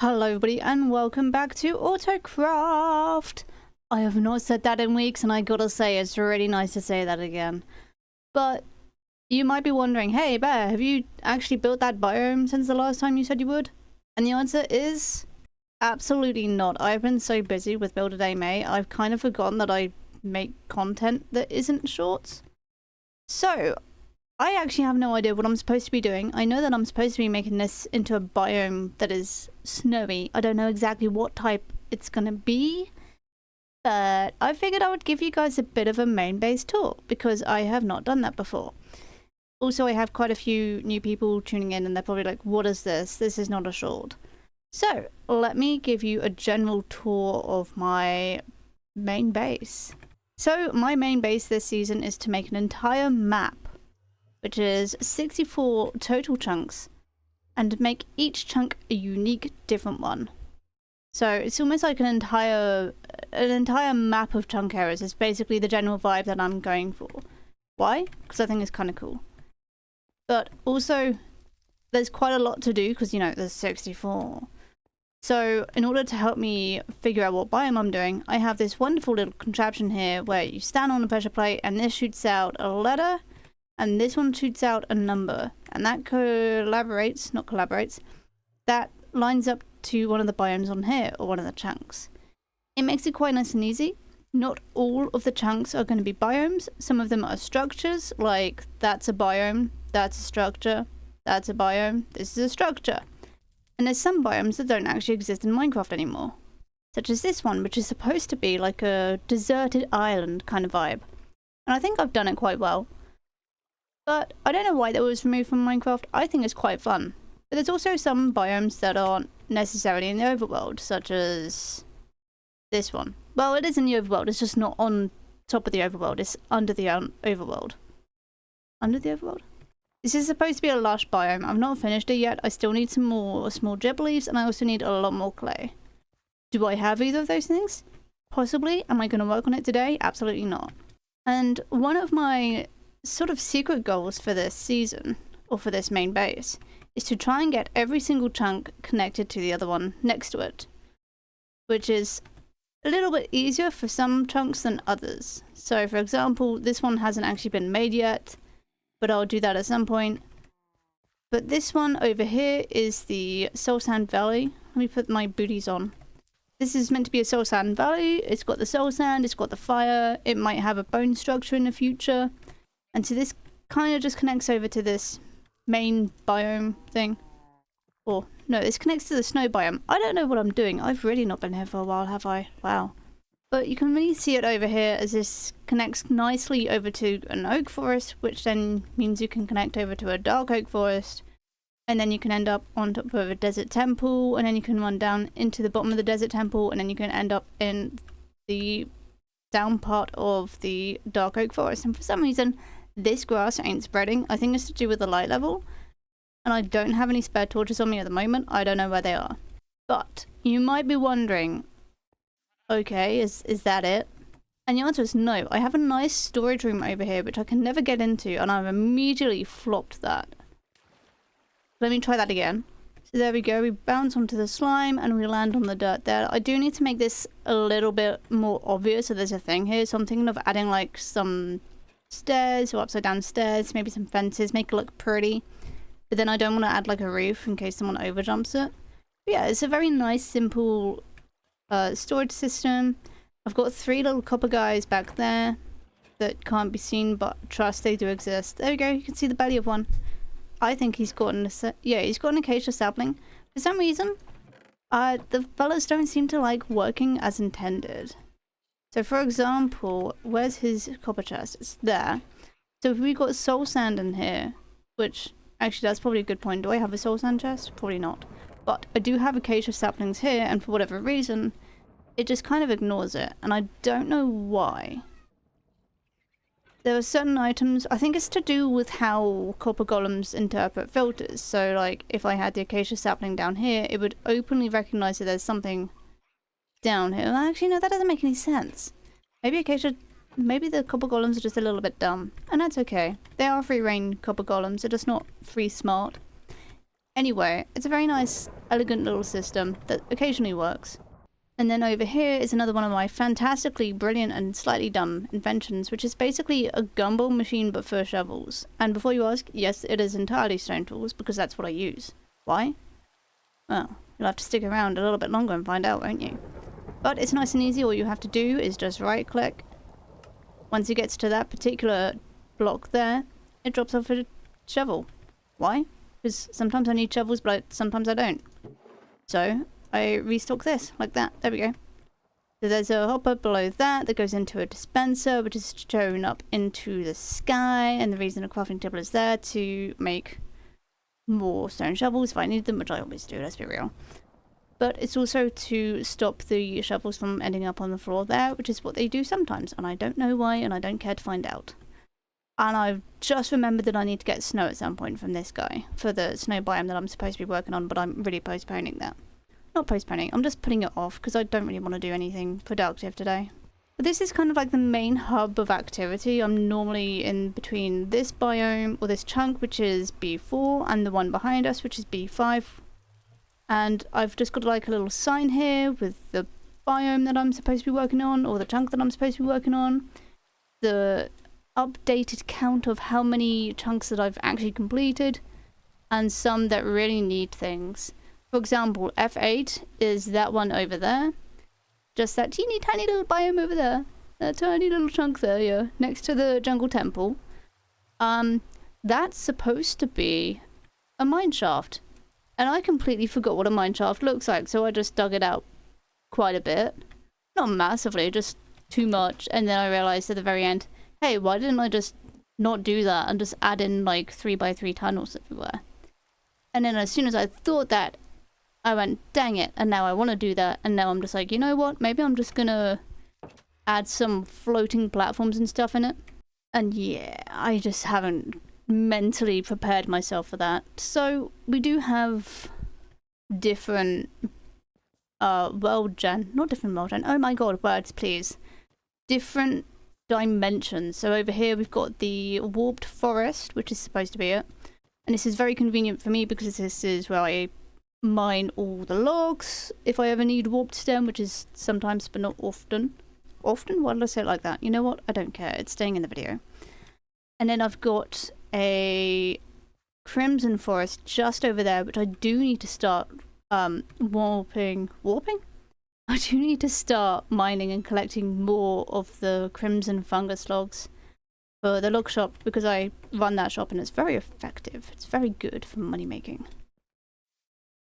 Hello everybody and welcome back to Autocraft! I have not said that in weeks and I gotta say it's really nice to say that again. But you might be wondering, hey Bear, have you actually built that biome since the last time you said you would? And the answer is absolutely not. I've been so busy with Build a Day May, I've kind of forgotten that I make content that isn't shorts. So I actually have no idea what I'm supposed to be doing. I know that I'm supposed to be making this into a biome that is snowy. I don't know exactly what type it's gonna be, but I figured I would give you guys a bit of a main base tour because I have not done that before. Also, I have quite a few new people tuning in and they're probably like, what is this? This is not a short. So let me give you a general tour of my main base. So my main base this season is to make an entire map, which is 64 total chunks, and make each chunk a unique different one. So it's almost like an entire map of chunk areas. It's basically the general vibe that I'm going for. Why? Because I think it's kind of cool. But also, there's quite a lot to do because, you know, there's 64. So in order to help me figure out what biome I'm doing, I have this wonderful little contraption here where you stand on a pressure plate and this shoots out a letter, and this one shoots out a number, and that that lines up to one of the biomes on here, or one of the chunks. It makes it quite nice and easy. Not all of the chunks are going to be biomes. Some of them are structures, like that's a biome, that's a structure, that's a biome, this is a structure. And there's some biomes that don't actually exist in Minecraft anymore, such as this one, which is supposed to be like a deserted island kind of vibe. And I think I've done it quite well. But I don't know why that was removed from Minecraft. I think it's quite fun. But there's also some biomes that aren't necessarily in the overworld, such as this one. Well, it is in the overworld, it's just not on top of the overworld, it's under the overworld. Under the overworld? This is supposed to be a lush biome. I've not finished it yet. I still need some more small gib leaves, and I also need a lot more clay. Do I have either of those things? Possibly. Am I going to work on it today? Absolutely not. And one of my sort of secret goals for this season, or for this main base, is to try and get every single chunk connected to the other one next to it, which is a little bit easier for some chunks than others. So for example, this one hasn't actually been made yet, but I'll do that at some point. But this one over here is the Soul Sand Valley. Let me put my booties on. This is meant to be a Soul Sand Valley. It's got the soul sand, it's got the fire, it might have a bone structure in the future. And so this kind of just connects over to this main biome thing. Or, no, this connects to the snow biome. I don't know what I'm doing. I've really not been here for a while, have I? Wow. But you can really see it over here as this connects nicely over to an oak forest, which then means you can connect over to a dark oak forest. And then you can end up on top of a desert temple, and then you can run down into the bottom of the desert temple, and then you can end up in the down part of the dark oak forest. And for some reason, this grass ain't spreading. I think it's to do with the light level. And I don't have any spare torches on me at the moment. I don't know where they are. But you might be wondering, okay, is that it? And the answer is no. I have a nice storage room over here, which I can never get into, and I've immediately flopped that. Let me try that again. So there we go. We bounce onto the slime and we land on the dirt there. I do need to make this a little bit more obvious so there's a thing here. So I'm thinking of adding like some stairs or upside down stairs, maybe some fences, make it look pretty. But then I don't want to add like a roof in case someone overjumps it. But yeah, it's a very nice, simple storage system. I've got 3 little copper guys back there that can't be seen, but trust they do exist. There we go, you can see the belly of one. I think he's got he's got an acacia sapling. For some reason, the fellas don't seem to like working as intended. So for example, where's his copper chest? It's there. So if we got soul sand in here, which actually that's probably a good point. Do I have a soul sand chest? Probably not. But I do have acacia saplings here, and for whatever reason, it just kind of ignores it. And I don't know why. There are certain items, I think it's to do with how copper golems interpret filters. So like if I had the acacia sapling down here, it would openly recognize that there's something down here. Actually, no, that doesn't make any sense. Maybe the copper golems are just a little bit dumb. And that's okay. They are free reign copper golems, they're just not free smart. Anyway, it's a very nice, elegant little system that occasionally works. And then over here is another one of my fantastically brilliant and slightly dumb inventions, which is basically a gumball machine but for shovels. And before you ask, yes, it is entirely stone tools because that's what I use. Why? Well, you'll have to stick around a little bit longer and find out, won't you? But it's nice and easy. All you have to do is just right click. Once it gets to that particular block there, it drops off a shovel. Why? Because sometimes I need shovels, but sometimes I don't. So I restock this like that. There we go. So there's a hopper below that goes into a dispenser, which is shown up into the sky. And the reason a crafting table is there to make more stone shovels if I need them, which I always do, let's be real. But it's also to stop the shovels from ending up on the floor there, which is what they do sometimes. And I don't know why, and I don't care to find out. And I've just remembered that I need to get snow at some point from this guy for the snow biome that I'm supposed to be working on, but I'm really postponing that. Not postponing, I'm just putting it off because I don't really want to do anything productive today. But this is kind of like the main hub of activity. I'm normally in between this biome, or this chunk, which is B4, and the one behind us, which is B5. And I've just got like a little sign here with the biome that I'm supposed to be working on, or the chunk that I'm supposed to be working on. The updated count of how many chunks that I've actually completed, and some that really need things. For example, F8 is that one over there. Just that teeny tiny little biome over there. That tiny little chunk there, yeah. Next to the jungle temple. That's supposed to be a mine shaft. And I completely forgot what a mine shaft looks like, so I just dug it out quite a bit. Not massively, just too much. And then I realized at the very end, hey, why didn't I just not do that and just add in like 3x3 tunnels everywhere? And then as soon as I thought that, I went, dang it, and now I want to do that, and now I'm just like, you know what, maybe I'm just gonna add some floating platforms and stuff in it. And yeah, I just haven't mentally prepared myself for that. So we do have different world gen, not different world gen, oh my god, words please. Different dimensions. So over here we've got the warped forest, which is supposed to be it. And this is very convenient for me because this is where I mine all the logs if I ever need warped stem, which is sometimes but not often. Often? Why did I say it like that? You know what? I don't care. It's staying in the video. And then I've got a crimson forest just over there, which I do need to start warping? I do need to start mining and collecting more of the crimson fungus logs for the log shop because I run that shop and it's very effective. It's very good for money making.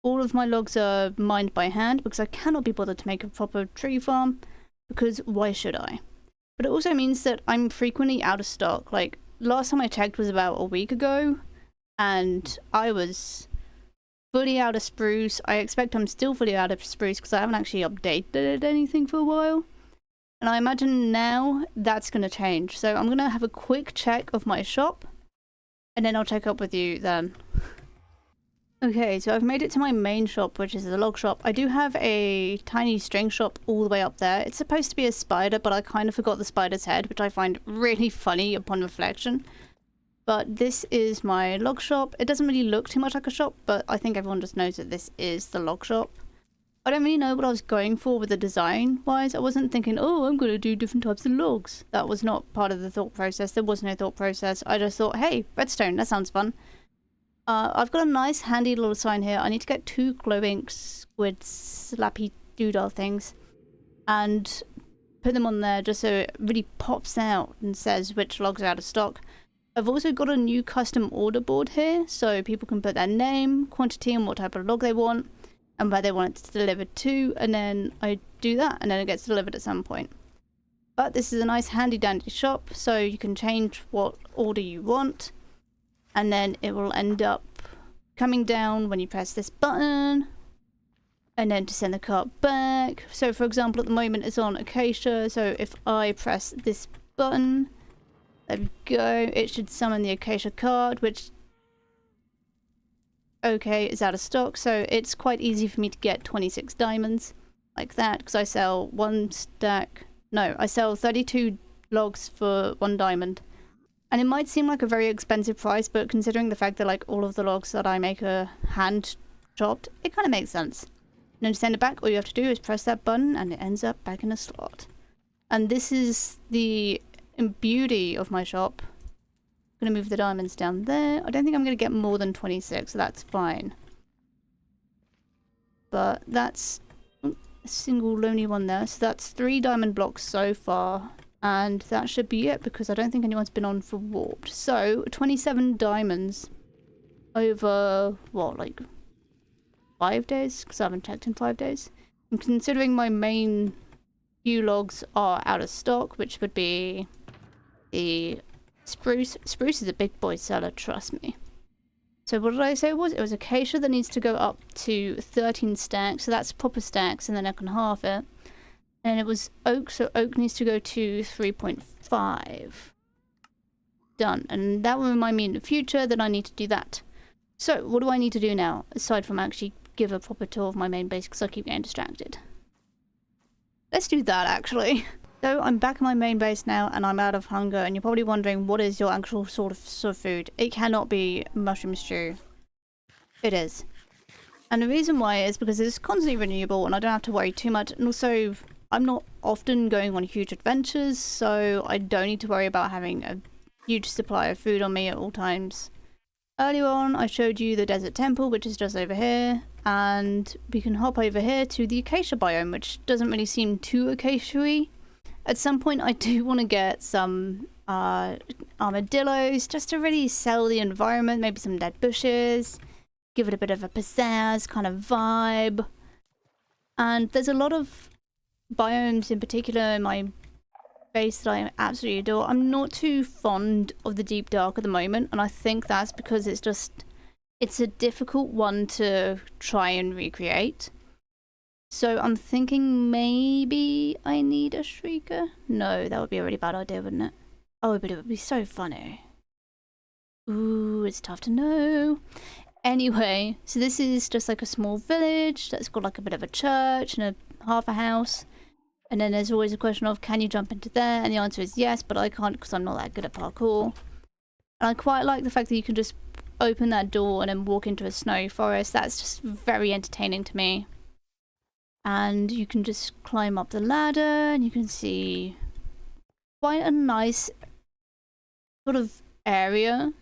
All of my logs are mined by hand because I cannot be bothered to make a proper tree farm because why should I? But it also means that I'm frequently out of stock. Like last time I checked was about a week ago and I was fully out of spruce. I expect I'm still fully out of spruce because I haven't actually updated anything for a while. And I imagine now that's going to change. So I'm going to have a quick check of my shop and then I'll check up with you then. Okay, so I've made it to my main shop, which is the log shop. I do have a tiny string shop all the way up there. It's supposed to be a spider, but I kind of forgot the spider's head, which I find really funny upon reflection. But this is my log shop. It doesn't really look too much like a shop, but I think everyone just knows that this is the log shop. I don't really know what I was going for with the design-wise. I wasn't thinking, oh, I'm going to do different types of logs. That was not part of the thought process. There was no thought process. I just thought, hey, redstone, that sounds fun. I've got a nice handy little sign here. I need to get 2 glowing squid slappy doodle things and put them on there just so it really pops out and says which logs are out of stock. I've also got a new custom order board here so people can put their name, quantity and what type of log they want and where they want it delivered to, and then I do that and then it gets delivered at some point. But this is a nice handy dandy shop so you can change what order you want. And then it will end up coming down when you press this button. And then to send the cart back. So for example, at the moment it's on Acacia. So if I press this button, there we go. It should summon the Acacia card, which, okay, is out of stock. So it's quite easy for me to get 26 diamonds like that. Because I sell I sell 32 logs for 1 diamond. And it might seem like a very expensive price, but considering the fact that like all of the logs that I make are hand chopped, it kind of makes sense. And then to send it back, all you have to do is press that button and it ends up back in a slot. And this is the beauty of my shop. I'm going to move the diamonds down there. I don't think I'm going to get more than 26, so that's fine. But that's a single lonely one there. So that's 3 diamond blocks so far. And that should be it because I don't think anyone's been on for warped. So 27 diamonds over, what, like 5 days? Because I haven't checked in 5 days. And considering my main few logs are out of stock, which would be the spruce. Spruce is a big boy seller, trust me. So what did I say it was? It was acacia that needs to go up to 13 stacks. So that's proper stacks and then I can half it. And it was oak, so oak needs to go to 3.5. Done. And that will remind me in the future that I need to do that. So, what do I need to do now? Aside from actually give a proper tour of my main base, because I keep getting distracted. Let's do that, actually. So, I'm back in my main base now, and I'm out of hunger, and you're probably wondering, what is your actual sort of food? It cannot be mushroom stew. It is. And the reason why is because it's constantly renewable, and I don't have to worry too much, and also I'm not often going on huge adventures, so I don't need to worry about having a huge supply of food on me at all times. Earlier on, I showed you the desert temple, which is just over here, and we can hop over here to the acacia biome, which doesn't really seem too acacia-y. At some point, I do want to get some armadillos, just to really sell the environment, maybe some dead bushes, give it a bit of a pizzazz kind of vibe. And there's a lot of biomes in particular in my base that I absolutely adore. I'm not too fond of the deep dark at the moment, and I think that's because it's a difficult one to try and recreate. So I'm thinking maybe I need a shrieker. No, that would be a really bad idea, wouldn't it? Oh, but it would be so funny. Ooh, it's tough to know. Anyway, so this is just like a small village that's got like a bit of a church and half a house. And then there's always a question of, can you jump into there? And the answer is yes, but I can't because I'm not that good at parkour. And I quite like the fact that you can just open that door and then walk into a snowy forest. That's just very entertaining to me. And you can just climb up the ladder and you can see quite a nice sort of area.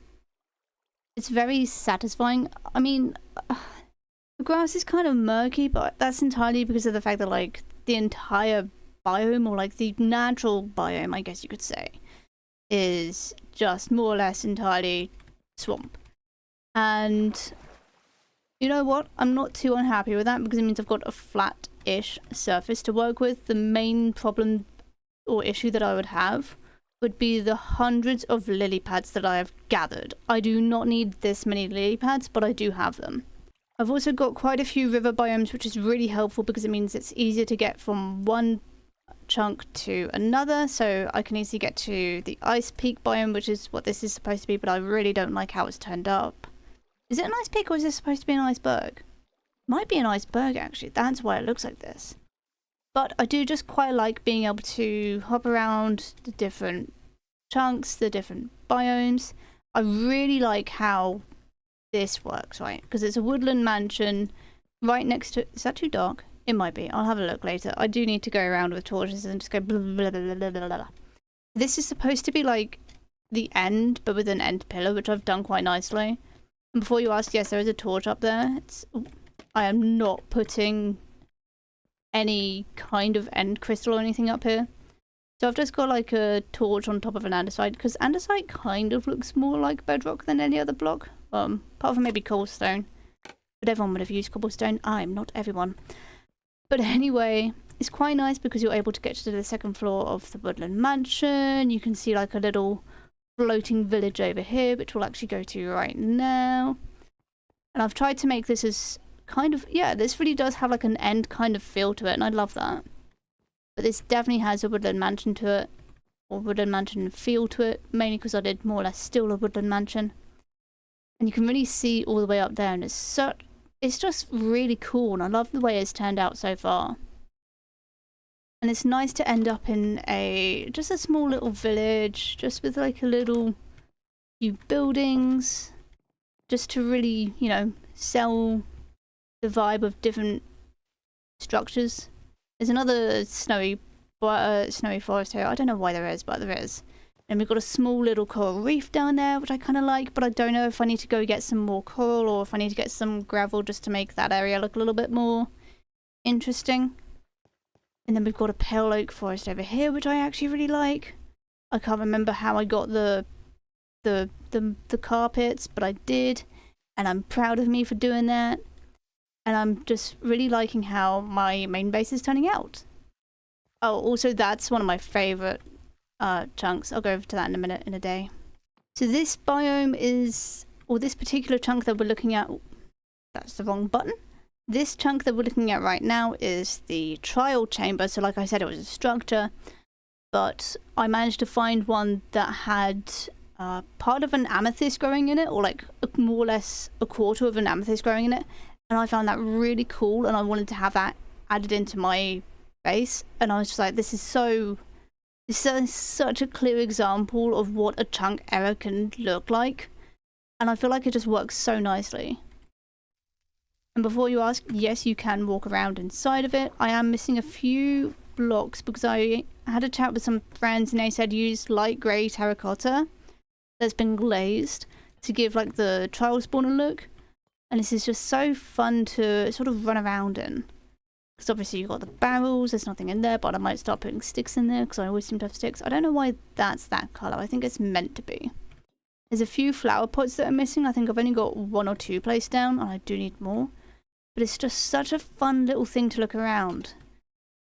It's very satisfying. I mean, the grass is kind of murky, but that's entirely because of the fact that like the entire biome, or like the natural biome, I guess you could say, is just more or less entirely swamp. And you know what? I'm not too unhappy with that because it means I've got a flat-ish surface to work with. The main problem or issue that I would have would be the hundreds of lily pads that I have gathered. I do not need this many lily pads, but I do have them. I've also got quite a few river biomes, which is really helpful because it means it's easier to get from one chunk to another. So I can easily get to the ice peak biome, which is what this is supposed to be, but I really don't like how it's turned up. Is it an ice peak or is this supposed to be an iceberg? Might be an iceberg actually, that's why it looks like this. But I do just quite like being able to hop around the different chunks, the different biomes. I really like how this works, right? Because it's a woodland mansion right next to... Is that too dark? It might be. I'll have a look later. I do need to go around with torches and just go blah, blah, blah, blah, blah, blah. This is supposed to be like the end, but with an end pillar, which I've done quite nicely. And before you ask, yes, there is a torch up there. I am not putting any kind of end crystal or anything up here. So I've just got like a torch on top of an andesite, because andesite kind of looks more like bedrock than any other block. Apart from maybe cobblestone. But everyone would have used cobblestone. I'm not everyone. But anyway, it's quite nice because you're able to get to the second floor of the woodland mansion. You can see like a little floating village over here, which we'll actually go to right now. And I've tried to make this as kind of... Yeah, this really does have like an end kind of feel to it, and I love that. But this definitely has a woodland mansion to it. Or woodland mansion feel to it, mainly because I did more or less still a woodland mansion. And you can really see all the way up there, and it's just really cool, and I love the way it's turned out so far. And it's nice to end up in just a small little village, just with like a little few buildings, just to really, you know, sell the vibe of different structures. There's another snowy forest here. I don't know why there is, but there is. And we've got a small little coral reef down there, which I kind of like, but I don't know if I need to go get some more coral or if I need to get some gravel just to make that area look a little bit more interesting. And then we've got a pale oak forest over here, which I actually really like. I can't remember how I got the carpets, but I did, and I'm proud of me for doing that. And I'm just really liking how my main base is turning out. Oh, also that's one of my favorite chunks. I'll go over to that in a minute, in a day. So this biome is, or this particular chunk that we're looking at, that's the wrong button. This chunk that we're looking at right now is the trial chamber. So like I said, it was a structure, but I managed to find one that had part of an amethyst growing in it, or like more or less a quarter of an amethyst growing in it. And I found that really cool, and I wanted to have that added into my base. And I was just like, this is such a clear example of what a chunk error can look like. And I feel like it just works so nicely. And before you ask, yes, you can walk around inside of it. I am missing a few blocks because I had a chat with some friends and they said use light grey terracotta that's been glazed to give like the trial spawner look. And this is just so fun to sort of run around in. Because obviously you've got the barrels, there's nothing in there, but I might start putting sticks in there because I always seem to have sticks. I don't know why that's that colour. I think it's meant to be. There's a few flower pots that are missing. I think I've only got 1 or 2 placed down, and I do need more. But it's just such a fun little thing to look around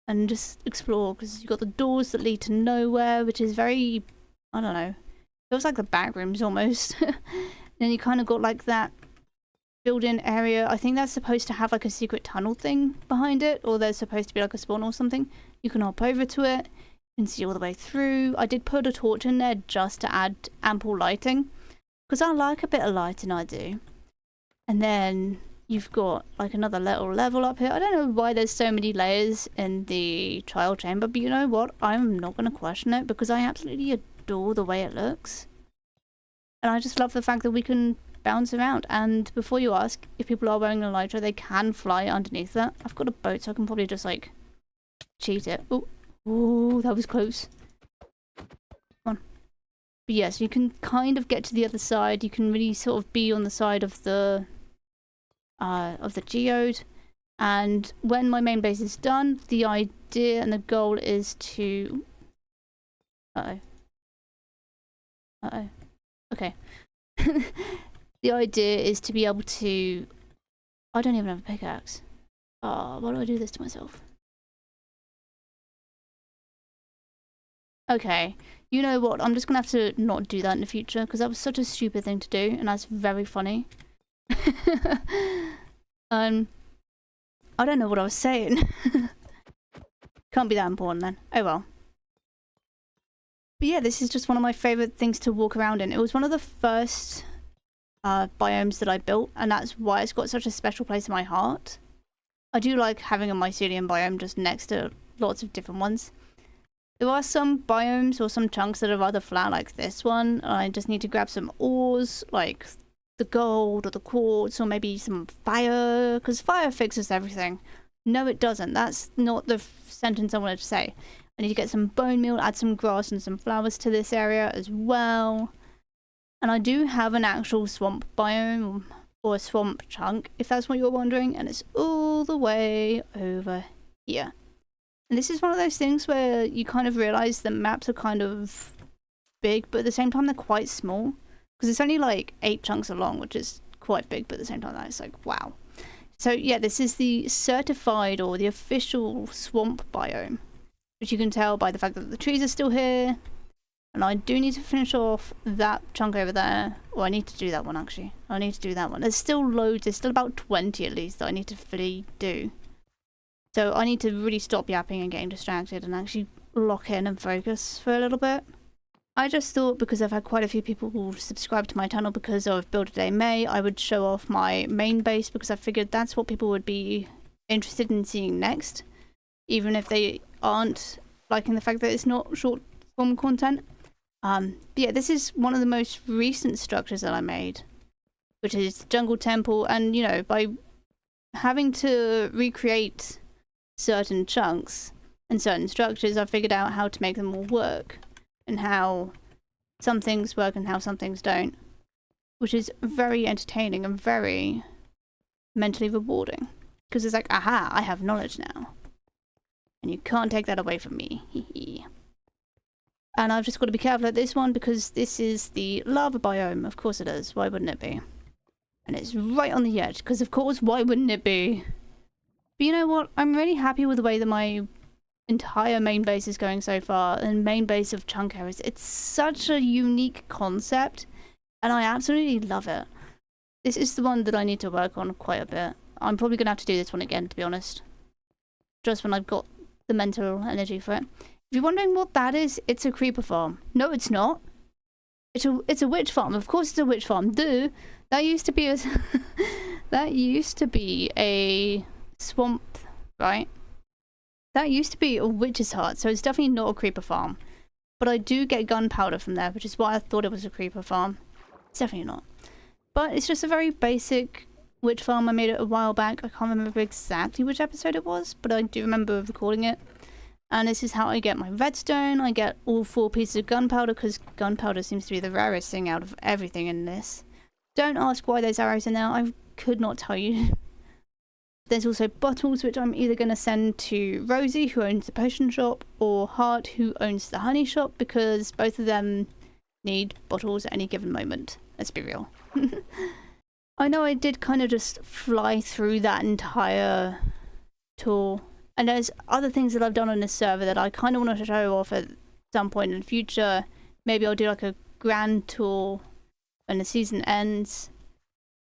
and just explore, because you've got the doors that lead to nowhere, which is very, I don't know, feels like the back rooms almost. Then you kind of got like that built-in area. I think that's supposed to have like a secret tunnel thing behind it, or there's supposed to be like a spawn or something. You can hop over to it, you can see all the way through. I did put a torch in there just to add ample lighting, because I like a bit of lighting, I do. And then you've got like another little level up here. I don't know why there's so many layers in the trial chamber, but you know what? I'm not going to question it because I absolutely adore the way it looks. And I just love the fact that we can bounce around. And before you ask, if people are wearing an elytra, they can fly underneath that. I've got a boat, so I can probably just like cheat it. Oh, that was close. Come on. But yes, you can kind of get to the other side. You can really sort of be on the side of the geode. And when my main base is done, the idea and the goal is to okay. The idea is to be able to, I don't even have a pickaxe. Oh, why do I do this to myself? Okay, you know what, I'm just gonna have to not do that in the future, because that was such a stupid thing to do, and that's very funny. I don't know what I was saying. Can't be that important then. Oh well. But yeah, this is just one of my favourite things to walk around in. It was one of the first biomes that I built, and that's why it's got such a special place in my heart. I do like having a mycelium biome just next to lots of different ones. There are some biomes or some chunks that are rather flat, like this one. I just need to grab some ores, like the gold or the quartz, or maybe some fire, because fire fixes everything. No, it doesn't. That's not the sentence I wanted to say. I need to get some bone meal, add some grass and some flowers to this area as well. And I do have an actual swamp biome, or a swamp chunk, if that's what you're wondering, and it's all the way over here. And this is one of those things where you kind of realise the maps are kind of big, but at the same time they're quite small. Because it's only like 8 chunks along, which is quite big, but at the same time it's like, wow. So yeah, this is the certified or the official swamp biome, which you can tell by the fact that the trees are still here. And I do need to finish off that chunk over there. Or I need to do that one, actually. I need to do that one. There's still loads. There's still about 20 at least that I need to fully do. So I need to really stop yapping and getting distracted and actually lock in and focus for a little bit. I just thought, because I've had quite a few people who subscribe to my channel because of Build a Day May, I would show off my main base, because I figured that's what people would be interested in seeing next. Even if they aren't liking the fact that it's not short form content. But yeah, this is one of the most recent structures that I made, which is the Jungle Temple. And, you know, by having to recreate certain chunks and certain structures, I figured out how to make them all work, and how some things work and how some things don't, which is very entertaining and very mentally rewarding, because it's like, aha, I have knowledge now, and you can't take that away from me. And I've just got to be careful at this one, because this is the lava biome. Of course it is. Why wouldn't it be? And it's right on the edge, because of course, why wouldn't it be? But you know what? I'm really happy with the way that my entire main base is going so far, and main base of chunk areas. It's such a unique concept, and I absolutely love it. This is the one that I need to work on quite a bit. I'm probably going to have to do this one again, to be honest. Just when I've got the mental energy for it. If you're wondering what that is, it's a creeper farm. No, it's not. It's a witch farm. Of course it's a witch farm. Duh. That used to be a that used to be a swamp, right? That used to be a witch's hut, so it's definitely not a creeper farm. But I do get gunpowder from there, which is why I thought it was a creeper farm. It's definitely not. But it's just a very basic witch farm. I made it a while back. I can't remember exactly which episode it was, but I do remember recording it. And this is how I get my redstone. I get all 4 pieces of gunpowder, because gunpowder seems to be the rarest thing out of everything in this. Don't ask why there's arrows in there. I could not tell you. There's also bottles, which I'm either going to send to Rosie, who owns the potion shop, or Hart, who owns the honey shop, because both of them need bottles at any given moment. Let's be real. I know I did kind of just fly through that entire tour. And there's other things that I've done on this server that I kind of want to show off at some point in the future. Maybe I'll do like a grand tour when the season ends,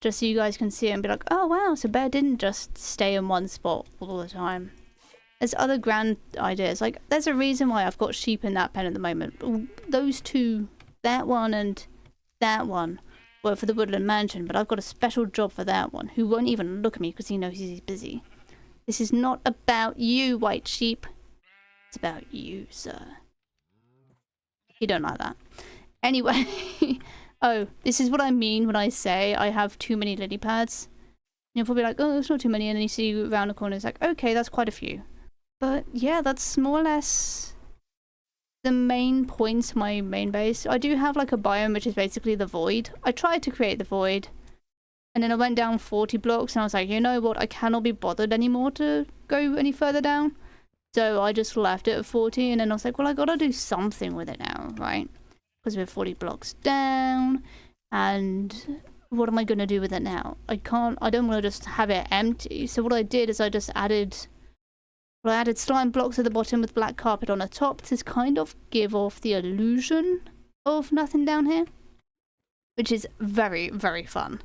just so you guys can see it and be like, oh wow, so Bear didn't just stay in one spot all the time. There's other grand ideas. Like, there's a reason why I've got sheep in that pen at the moment. Those two, that one and that one, were for the Woodland Mansion, but I've got a special job for that one, who won't even look at me because he knows he's busy. This is not about you, white sheep. It's about you, sir. You don't like that. Anyway. Oh, this is what I mean when I say I have too many lily pads. You're probably like, oh, it's not too many. And then you see around the corner, it's like, okay, that's quite a few. But yeah, that's more or less the main points of my main base. I do have like a biome, which is basically the void. I tried to create the void. And then I went down 40 blocks and I was like, you know what? I cannot be bothered anymore to go any further down. So I just left it at 40. And then I was like, well, I gotta do something with it now, right? Because we're 40 blocks down. And what am I gonna do with it now? I don't want to just have it empty. So what I did is I just added slime blocks at the bottom with black carpet on the top to kind of give off the illusion of nothing down here. Which is very, very fun.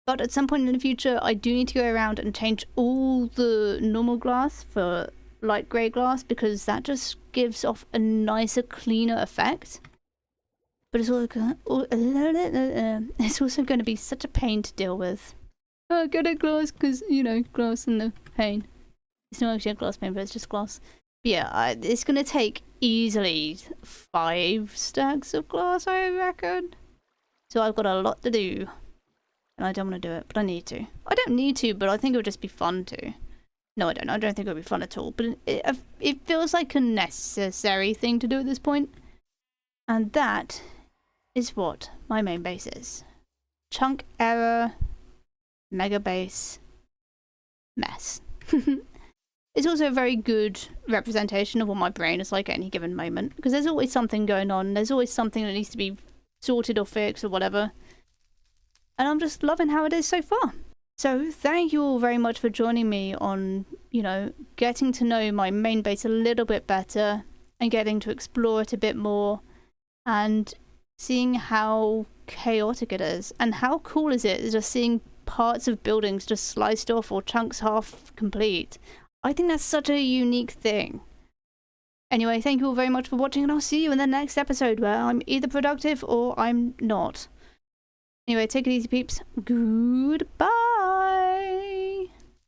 But at some point in the future, I do need to go around and change all the normal glass for light grey glass, because that just gives off a nicer, cleaner effect. But it's also going to be such a pain to deal with. Oh, get a glass, because, you know, glass and the pain. It's not actually a glass pain, but it's just glass. But yeah, it's going to take easily 5 stacks of glass, I reckon. So I've got a lot to do. And I don't want to do it, but I need to. I don't need to, but I think it would just be fun to. No, I don't. I don't think it would be fun at all. But it feels like a necessary thing to do at this point. And that is what my main base is. Chunk error, mega base, mess. It's also a very good representation of what my brain is like at any given moment. Because there's always something going on. There's always something that needs to be sorted or fixed or whatever. And I'm just loving how it is so far. So thank you all very much for joining me on, you know, getting to know my main base a little bit better and getting to explore it a bit more and seeing how chaotic it is. And how cool is it just seeing parts of buildings just sliced off or chunks half complete. I think that's such a unique thing. Anyway, thank you all very much for watching, and I'll see you in the next episode where I'm either productive or I'm not. Anyway, take it easy, peeps. Goodbye.